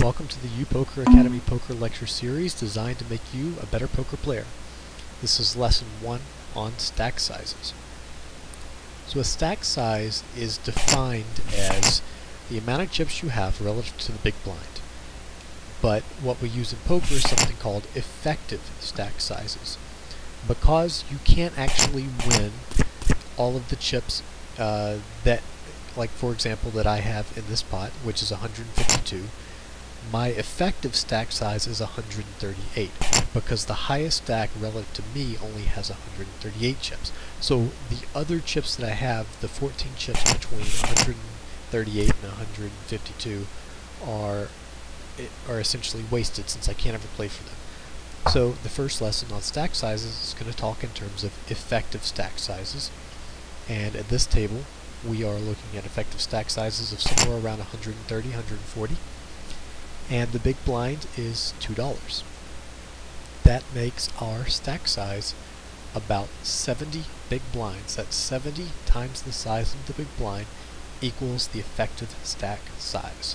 Welcome to the U-Poker Academy Poker Lecture Series designed to make you a better poker player. This is Lesson 1 on stack sizes. So a stack size is defined as the amount of chips you have relative to the big blind. But what we use in poker is something called effective stack sizes. Because you can't actually win all of the chips that, like for example, that I have in this pot, which is 152, my effective stack size is 138 because the highest stack relative to me only has 138 chips. So the other chips that I have, the 14 chips between 138 and 152, are essentially wasted since I can't ever play for them. So the first lesson on stack sizes is going to talk in terms of effective stack sizes, and at this table we are looking at effective stack sizes of somewhere around 130, 140. And the big blind is $2. That makes our stack size about 70 big blinds. That's 70 times the size of the big blind equals the effective stack size.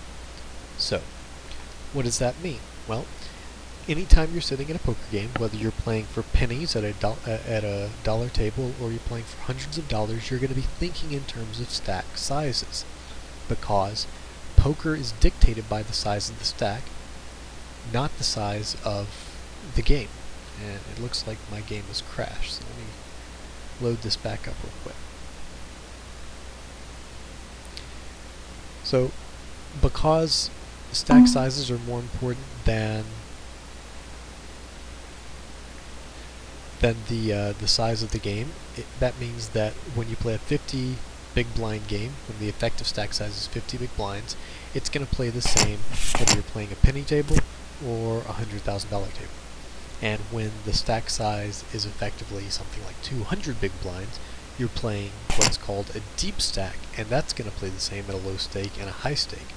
So, what does that mean? Well, anytime you're sitting in a poker game, whether you're playing for pennies at a dollar table or you're playing for hundreds of dollars, you're going to be thinking in terms of stack sizes, because poker is dictated by the size of the stack, not the size of the game. And it looks like my game has crashed, so let me load this back up real quick. So, because stack sizes are more important than the size of the game, that means that when you play a 50 big blind game, when the effective stack size is 50 big blinds, it's going to play the same whether you're playing a penny table or a $100,000 table. And when the stack size is effectively something like 200 big blinds, you're playing what's called a deep stack, and that's going to play the same at a low stake and a high stake.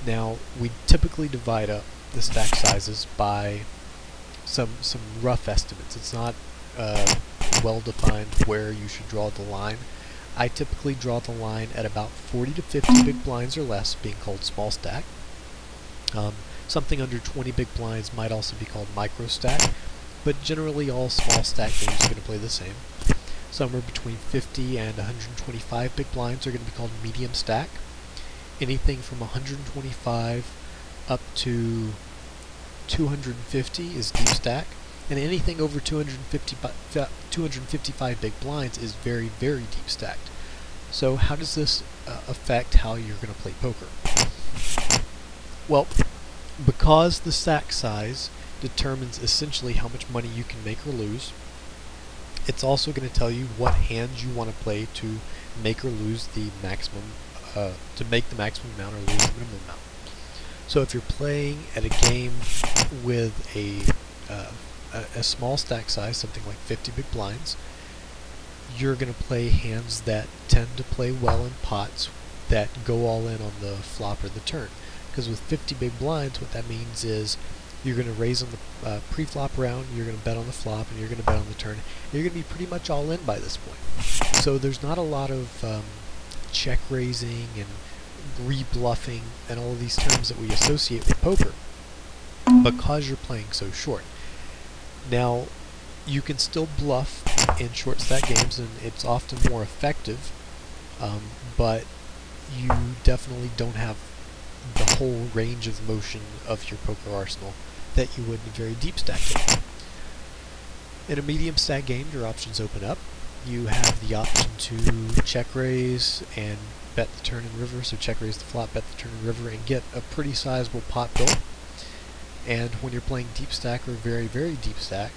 Now, we typically divide up the stack sizes by some rough estimates. It's not well defined where you should draw the line. I typically draw the line at about 40 to 50 big blinds or less, being called small stack. Something under 20 big blinds might also be called micro stack, but generally all small stack games are going to play the same. Somewhere between 50 and 125 big blinds are going to be called medium stack. Anything from 125 up to 250 is deep stack, and anything over 255 big blinds is very, very deep stacked. So how does this affect how you're going to play poker? Well, because the stack size determines essentially how much money you can make or lose, it's also going to tell you what hands you want to play to make or lose the maximum, to make the maximum amount or lose the minimum amount. So if you're playing at a game with a small stack size, something like 50 big blinds, you're going to play hands that tend to play well in pots that go all in on the flop or the turn. Because with 50 big blinds, what that means is you're going to raise on the pre-flop round, you're going to bet on the flop, and you're going to bet on the turn. You're going to be pretty much all in by this point. So there's not a lot of check raising and re-bluffing and all of these terms that we associate with poker because you're playing so short. Now, you can still bluff in short stack games, and it's often more effective, but you definitely don't have the whole range of motion of your poker arsenal that you would in a very deep stack game. In a medium stack game, your options open up. You have the option to check raise and bet the turn and river, so check raise the flop, bet the turn and river, and get a pretty sizable pot built. And when you're playing deep stack or very, very deep stack,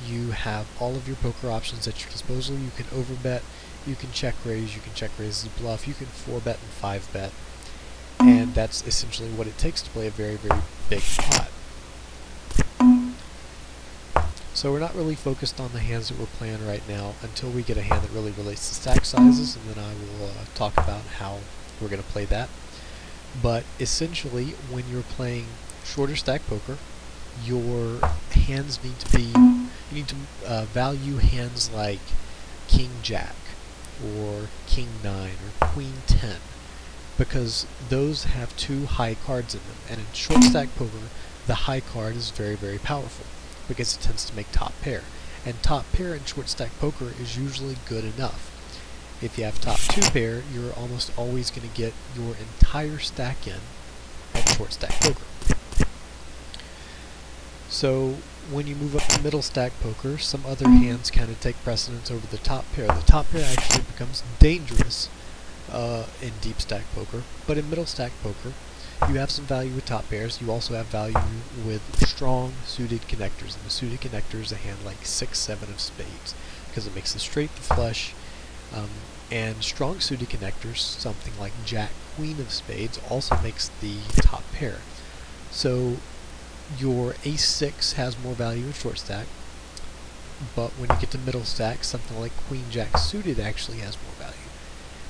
you have all of your poker options at your disposal. You can overbet, you can check raise as a bluff, you can 4-bet and 5-bet, and that's essentially what it takes to play a very, very big pot. So we're not really focused on the hands that we're playing right now until we get a hand that really relates to stack sizes, and then I will talk about how we're going to play that. But essentially, when you're playing shorter stack poker, your hands need to be, you need to value hands like King Jack or King 9 or Queen 10 because those have two high cards in them, and in short stack poker, the high card is very, very powerful because it tends to make top pair. And top pair in short stack poker is usually good enough. If you have top 2 pair, you're almost always going to get your entire stack in at short stack poker. So when you move up to middle stack poker, some other hands kind of take precedence over the top pair. The top pair actually becomes dangerous in deep stack poker, but in middle stack poker, you have some value with top pairs. You also have value with strong suited connectors, and the suited connector is a hand like 6-7 of spades, because it makes the straight the flush, and strong suited connectors, something like Jack Queen of spades, also makes the top pair. So your ace 6 has more value in short stack, but when you get to middle stack, something like Queen Jack suited actually has more value.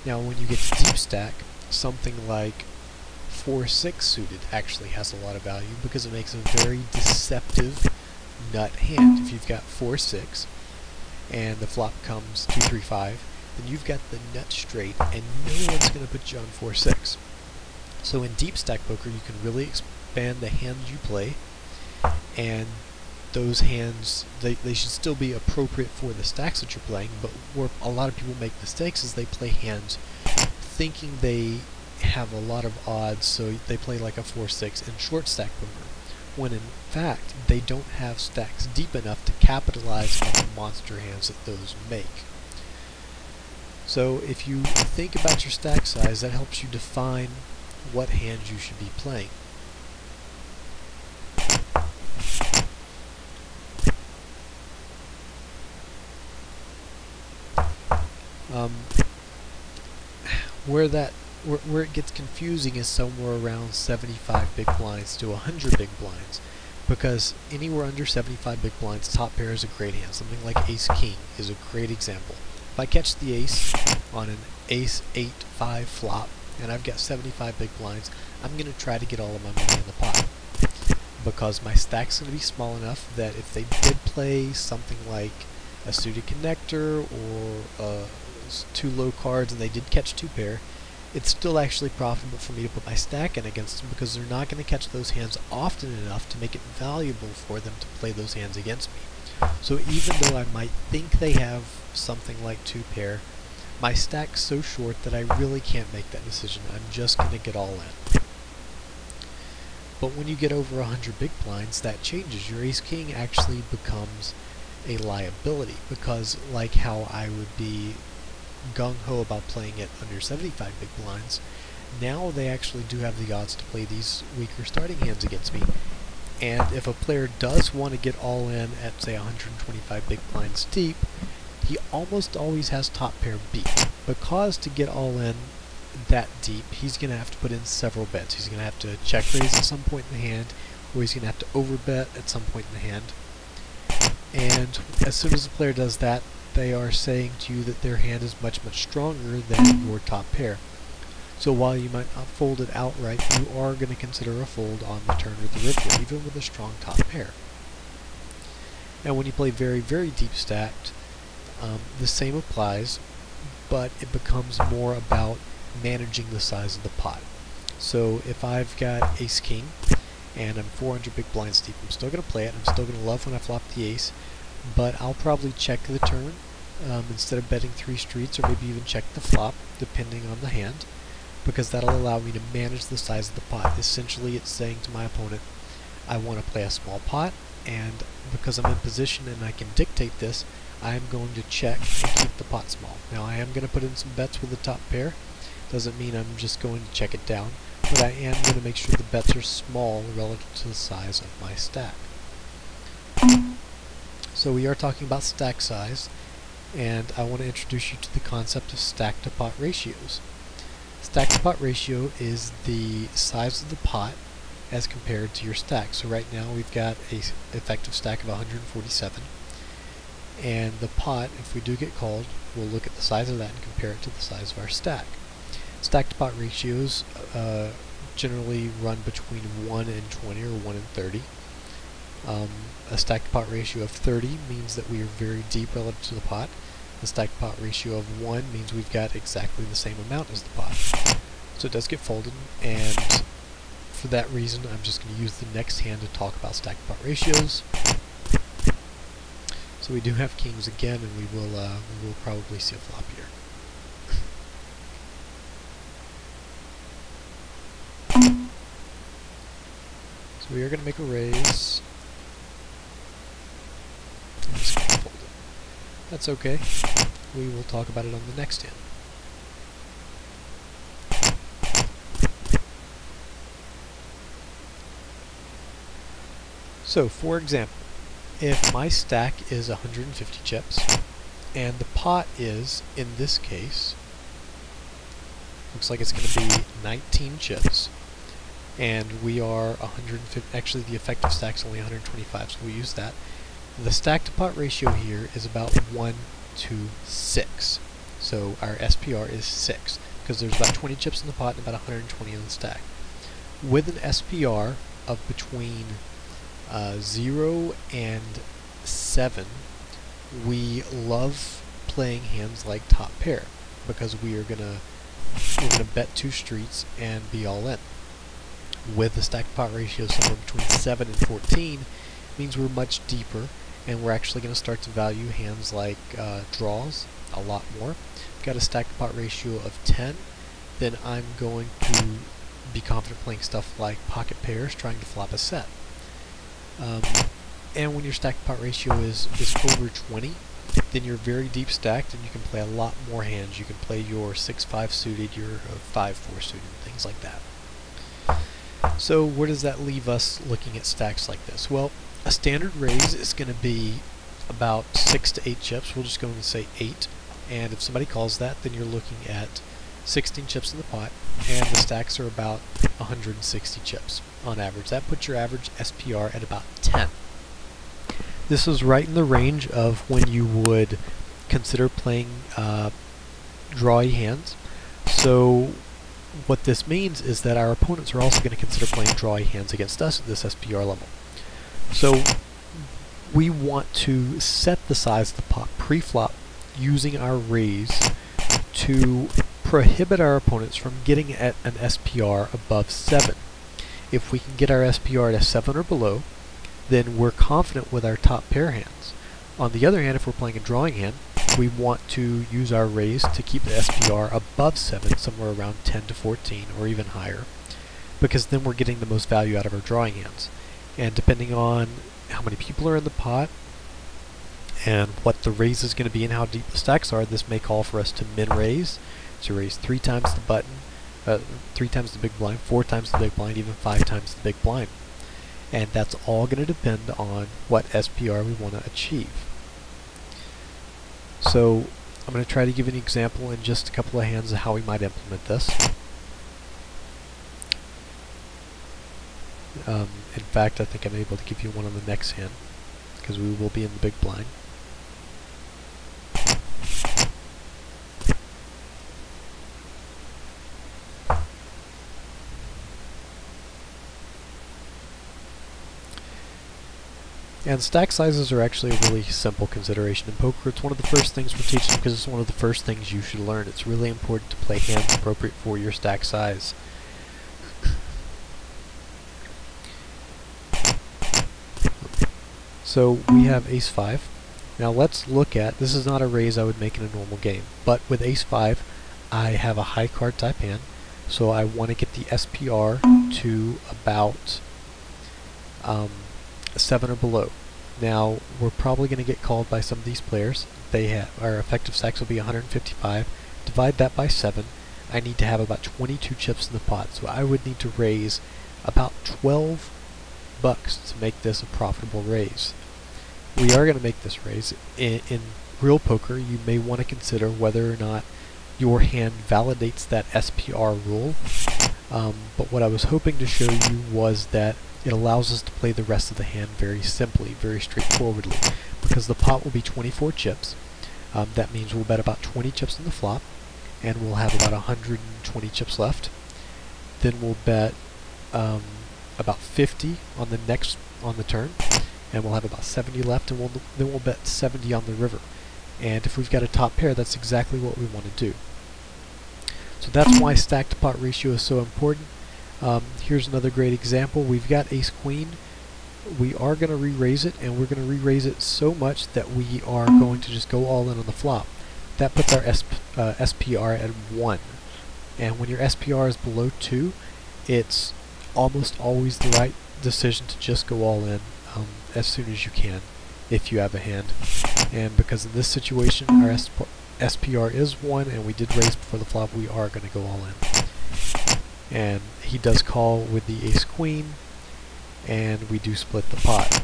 Now when you get to deep stack, something like 4-6 suited actually has a lot of value because it makes a very deceptive nut hand. If you've got 4-6 and the flop comes 2-3-5, then you've got the nut straight and no one's going to put you on 4-6. So in deep stack poker, you can really expand the hands you play, and those hands, they should still be appropriate for the stacks that you're playing, but where a lot of people make mistakes is they play hands thinking they have a lot of odds, so they play like a 4-6 in short stack poker, when in fact they don't have stacks deep enough to capitalize on the monster hands that those make. So if you think about your stack size, that helps you define what hands you should be playing. Where it gets confusing is somewhere around 75 big blinds to 100 big blinds, because anywhere under 75 big blinds, top pair is a great hand. Something like ace king is a great example. If I catch the ace on an ace 8-5 flop and I've got 75 big blinds, I'm going to try to get all of my money in the pot, because my stack's going to be small enough that if they did play something like a suited connector or 2 low cards and they did catch 2 pair, it's still actually profitable for me to put my stack in against them, because they're not going to catch those hands often enough to make it valuable for them to play those hands against me. So even though I might think they have something like 2 pair, my stack's so short that I really can't make that decision. I'm just going to get all in. But when you get over 100 big blinds, that changes. Your ace king actually becomes a liability, because like how I would be gung-ho about playing it under 75 big blinds, now they actually do have the odds to play these weaker starting hands against me. And if a player does want to get all in at, say, 125 big blinds deep, he almost always has top pair beat, because to get all in that deep, he's going to have to put in several bets. He's going to have to check raise at some point in the hand, or he's going to have to overbet at some point in the hand. And as soon as the player does that, they are saying to you that their hand is much, much stronger than your top pair. So while you might not fold it outright, you are going to consider a fold on the turn or the river, even with a strong top pair. And when you play very, very deep stacked, the same applies, but it becomes more about managing the size of the pot. So if I've got ace king and I'm 400 big blinds deep, I'm still going to play it. I'm still going to love when I flop the ace, but I'll probably check the turn instead of betting 3 streets, or maybe even check the flop, depending on the hand, because that'll allow me to manage the size of the pot. Essentially, it's saying to my opponent, I want to play a small pot, and because I'm in position and I can dictate this, I'm going to check and keep the pot small. Now, I am going to put in some bets with the top pair. Doesn't mean I'm just going to check it down, but I am going to make sure the bets are small relative to the size of my stack. So we are talking about stack size, and I want to introduce you to the concept of stack to pot ratios. Stack to pot ratio is the size of the pot as compared to your stack. So right now we've got an effective stack of 147, and the pot, if we do get called, we'll look at the size of that and compare it to the size of our stack. Stack to pot ratios generally run between 1 and 20 or 1 and 30. A stack to pot ratio of 30 means that we are very deep relative to the pot. The stack to pot ratio of 1 means we've got exactly the same amount as the pot. So it does get folded, and for that reason I'm just going to use the next hand to talk about stack to pot ratios. So we do have kings again, and we will probably see a flop here. So we are going to make a raise. I'm just going to fold it. That's okay. We will talk about it on the next hand. So, for example, if my stack is 150 chips, and the pot is, in this case, looks like it's going to be 19 chips, and we are 150, actually the effective stack is only 125, so we'll use that. The stack to pot ratio here is about 1 to 6. So our SPR is 6, because there's about 20 chips in the pot and about 120 in the stack. With an SPR of between 0 and 7, we love playing hands like top pair, because we're gonna bet 2 streets and be all in. With the stack to pot ratio somewhere between 7 and 14, means we're much deeper, and we're actually going to start to value hands like draws a lot more. If we've got a stack to pot ratio of 10, then I'm going to be confident playing stuff like pocket pairs, trying to flop a set. And when your stack to pot ratio is over 20, then you're very deep stacked and you can play a lot more hands. You can play your 6-5 suited, your 5-4 suited, things like that. So where does that leave us looking at stacks like this? Well, a standard raise is going to be about 6 to 8 chips. We'll just go and say 8. And if somebody calls that, then you're looking at 16 chips in the pot, and the stacks are about 160 chips on average. That puts your average SPR at about 10. This is right in the range of when you would consider playing drawy hands. So what this means is that our opponents are also going to consider playing drawy hands against us at this SPR level. So we want to set the size of the pot pre-flop using our raise to prohibit our opponents from getting at an SPR above 7. If we can get our SPR to 7 or below, then we're confident with our top pair hands. On the other hand, if we're playing a drawing hand, we want to use our raise to keep the SPR above 7, somewhere around 10 to 14 or even higher, because then we're getting the most value out of our drawing hands. And depending on how many people are in the pot and what the raise is going to be and how deep the stacks are, this may call for us to min raise, to raise 3 times the button, 3 times the big blind, 4 times the big blind, even 5 times the big blind. And that's all going to depend on what SPR we want to achieve. So I'm going to try to give an example in just a couple of hands of how we might implement this. In fact, I think I'm able to give you one on the next hand, because we will be in the big blind. And stack sizes are actually a really simple consideration in poker. It's one of the first things we're teaching because it's one of the first things you should learn. It's really important to play hands appropriate for your stack size. So we have ace-5. Now let's look at, this is not a raise I would make in a normal game, but with ace-5 I have a high card type hand, so I want to get the SPR to about 7 or below. Now we're probably going to get called by some of these players. Our effective stacks will be 155. Divide that by 7. I need to have about 22 chips in the pot, so I would need to raise about 12 bucks to make this a profitable raise. We are going to make this raise. In real poker, you may want to consider whether or not your hand validates that SPR rule, but what I was hoping to show you was that it allows us to play the rest of the hand very simply, very straightforwardly, because the pot will be 24 chips. That means we'll bet about 20 chips in the flop, and we'll have about 120 chips left. Then we'll bet about 50 on the turn, and we'll have about 70 left, and then we'll bet 70 on the river. And if we've got a top pair, that's exactly what we want to do. So that's why stack to pot ratio is so important. Here's another great example. We've got ace queen. We are going to re-raise it, and we're going to re-raise it so much that we are going to just go all in on the flop. That puts our SPR at 1. And when your SPR is below 2, it's almost always the right decision to just go all in as soon as you can, if you have a hand. And because in this situation our SPR is 1 and we did raise before the flop, we are going to go all in. And he does call with the ace queen, and we do split the pot.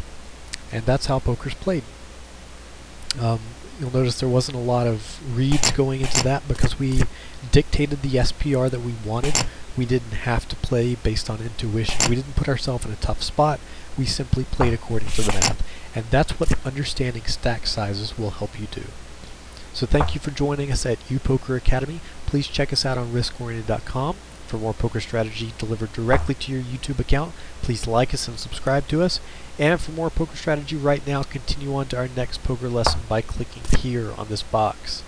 And that's how poker's played. You'll notice there wasn't a lot of reads going into that because we dictated the SPR that we wanted. We didn't have to play based on intuition. We didn't put ourselves in a tough spot. We simply played according to the math. And that's what understanding stack sizes will help you do. So thank you for joining us at UPoker Academy. Please check us out on riskoriented.com for more poker strategy delivered directly to your YouTube account. Please like us and subscribe to us. And for more poker strategy right now, continue on to our next poker lesson by clicking here on this box.